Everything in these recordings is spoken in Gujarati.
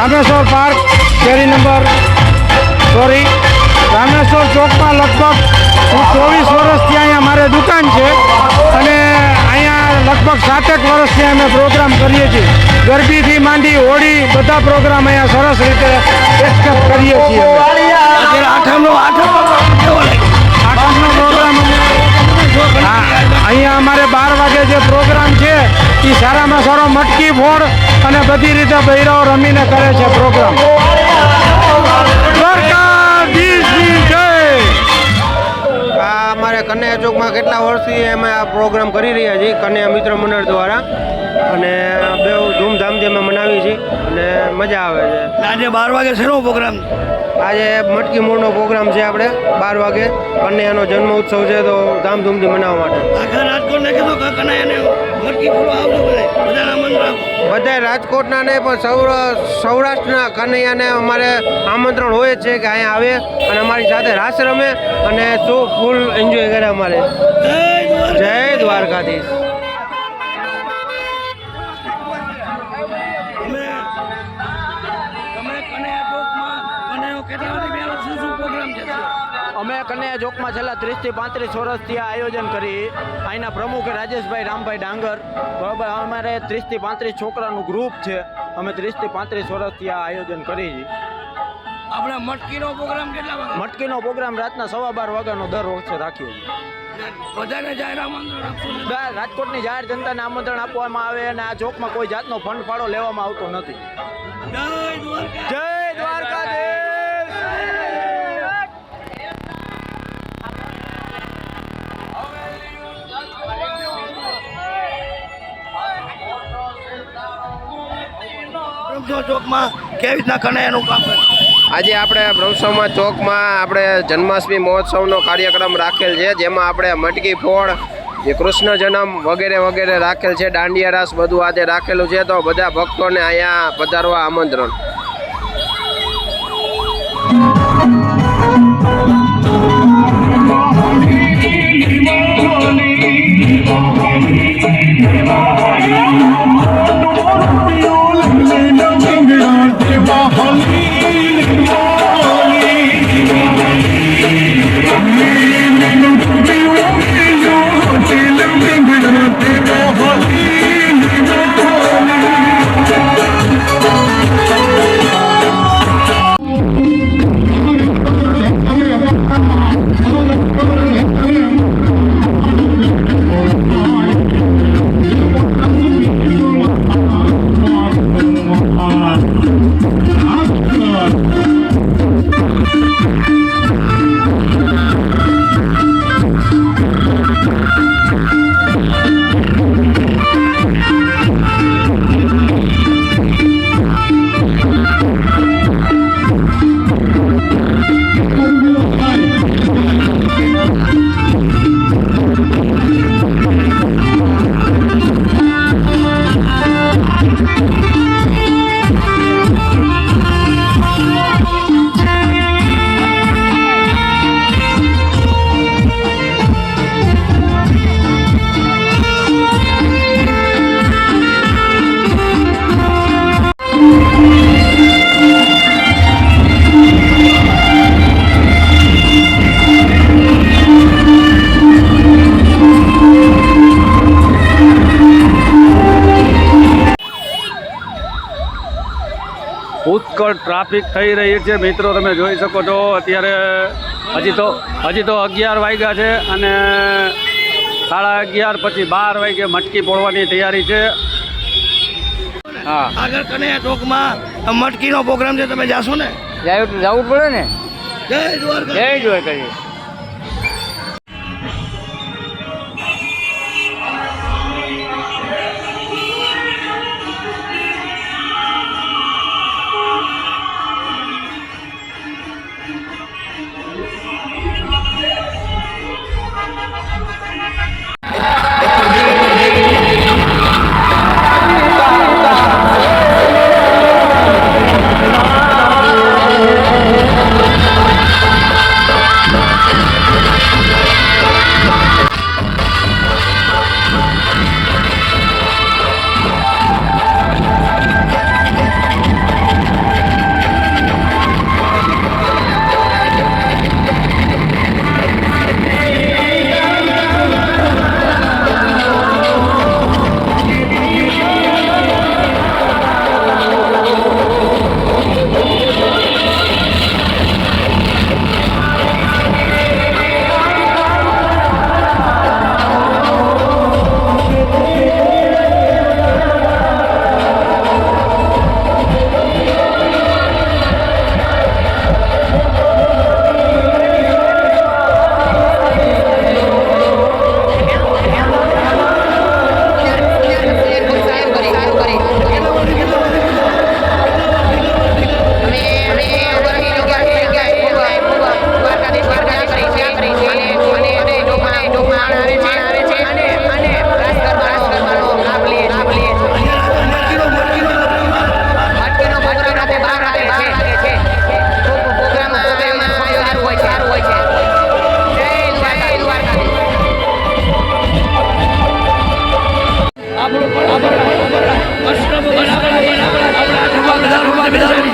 રામેશ્વર પાર્ક શેરી નંબર રામેશ્વર ચોકમાં લગભગ 24 વર્ષથી અહીંયા મારે દુકાન છે અને અહીંયા લગભગ 7 વર્ષથી અમે પ્રોગ્રામ કરીએ છીએ. ગરબીથી માંડી હોળી બધા પ્રોગ્રામ અહીંયા સરસ રીતે એક્સેપ્ટ કરીએ છીએ. આઠમનો પ્રોગ્રામ અહીંયા અમારે 12 વાગે જે પ્રોગ્રામ છે એ સારામાં સારો મટકી ફોડ અને બધી રીતે બૈરાઓ રમીને કરે છે પ્રોગ્રામ. અમારે કન્યા ચોકમાં કેટલા વર્ષથી અમે આ પ્રોગ્રામ કરી રહ્યા છીએ કન્યા મિત્ર મંડળ દ્વારા અને બહુ ધૂમધામથી અમે મનાવીએ છીએ અને મજા આવે છે. આજે 12 વાગે શેનો પ્રોગ્રામ? આજે મટકી મોડનો પ્રોગ્રામ છે. આપણે 12 વાગે કન્યાનો જન્મ ઉત્સવ છે તો ધામધૂમથી મનાવવા માટે આખા રાજકોટને કીધું કે કન્યાને મટકી ફોડવા આવજો બધાના આમંત્રણ. બધા રાજકોટના ને પણ સૌરાષ્ટ્રના કન્યાને અમારે આમંત્રણ હોય જ છે કે અહીંયા આવે અને અમારી સાથે રાસ રમે અને ફૂલ એન્જોય કરે અમારે. જય દ્વારકાધીશ. અમે કન્યા ચોકમાં છેલ્લા 30 થી 35 વર્ષથી આ આયોજન કરી. અહીંના પ્રમુખ રાજેશભાઈ રામભાઈ ડાંગર બરાબર. અમારે 30 થી 35 છોકરાનું ગ્રુપ છે. અમે 30 થી 35 વર્ષથી આ આયોજન કરી છીએ. આપણે મટકીનો પ્રોગ્રામ કેટલા વાગે? મટકીનો પ્રોગ્રામ રાતના 12:15 વાગ્યાનો દર વખતે રાખીએ છીએ. બધાને જાહેર આમંત્રણ આપશું. રાજકોટની જાહેર જનતાને આમંત્રણ આપવામાં આવે અને આ ચોકમાં કોઈ જાતનો ફંડ ફાળો લેવામાં આવતો નથી. જય દ્વારકા. જય દ્વારકાધીશ. ચોકમાં કેવી રીતના કન્યાનું કામ કરે? આજે આપણે બ્રહ્મસોમાં ચોકમાં આપણે જન્માષ્ટમી મહોત્સવનો કાર્યક્રમ રાખેલ છે જેમાં આપણે મટકી ફોડ જે કૃષ્ણ જન્મ વગેરે વગેરે રાખેલ છે. દાંડિયા રાસ બધું આજે રાખેલું છે તો બધા ભક્તોને અહીંયા પધારવા આમંત્રણ. પુષ્કળ ટ્રાફિક થઈ રહી છે મિત્રો. તમે જોઈ શકો છો અત્યારે હજી તો 11 વાગ્યા છે અને 11:30 પછી 12 વાગે મટકી ફોડવાની તૈયારી છે. હા, આગળ કન્યા ચોકમાં મટકીનો પ્રોગ્રામ છે. તમે જાશો ને? જવું પડે ને. જય દ્વારકા. જય દ્વારકાધીશ.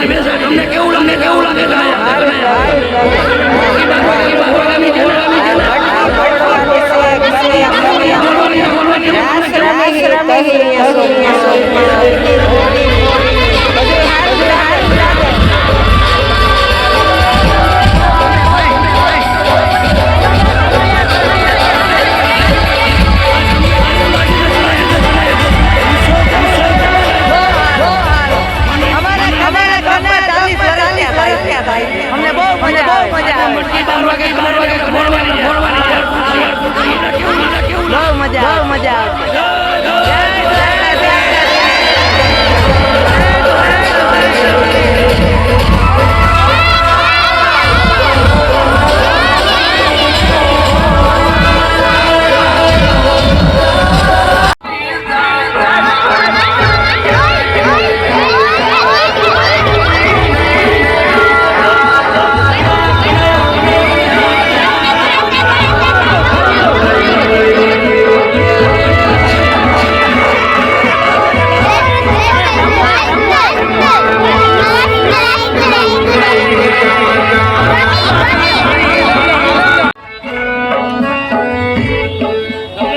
તમને કેવું લાગે અમને બહુ મજા આવે બહુ મજા આવે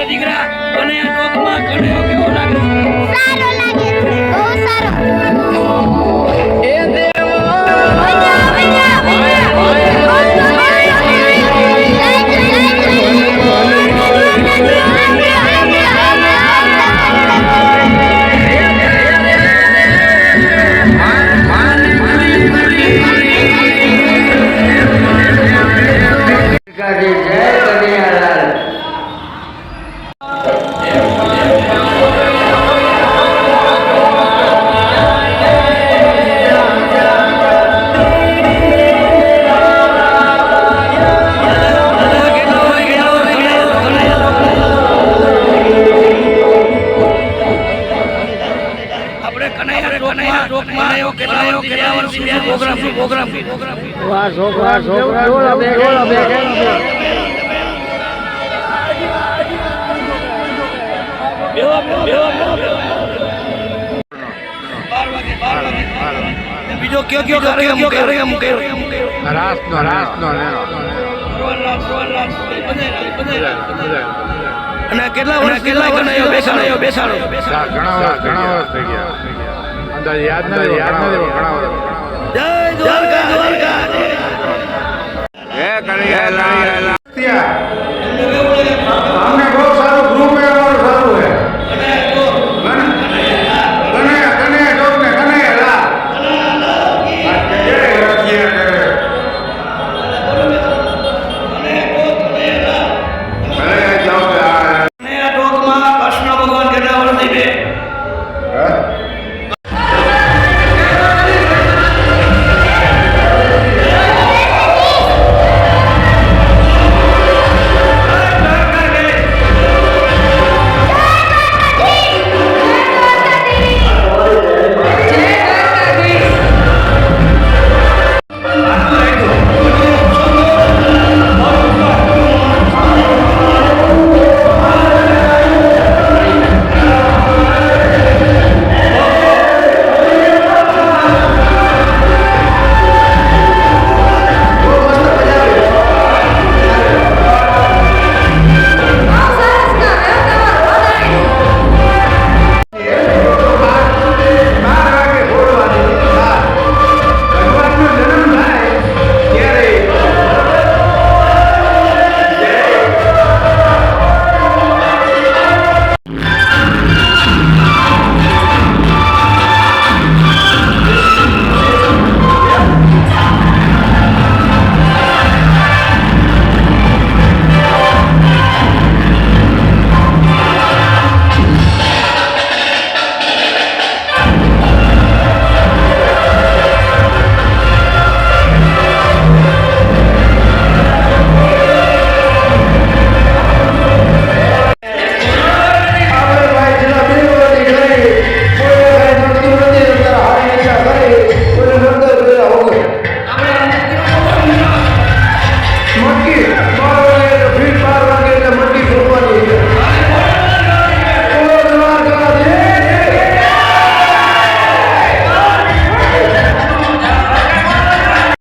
દીકરા કનૈયા ચોકમાં કનૈયો કેવો લાગે? સારો લાગે છે બહુ સારો કનૈયા ચોકમાં કેટલા વર્ષથી પ્રોગ્રામ બીજો કયો કાર્યક્રમ અને કેટલા કનૈયો બેસાડો ઘણા વર્ષ થઈ ગયા અંદાજ યાદ નથી ઘણા વર્ષ જય દ્વારકા જય કનૈયાલાલ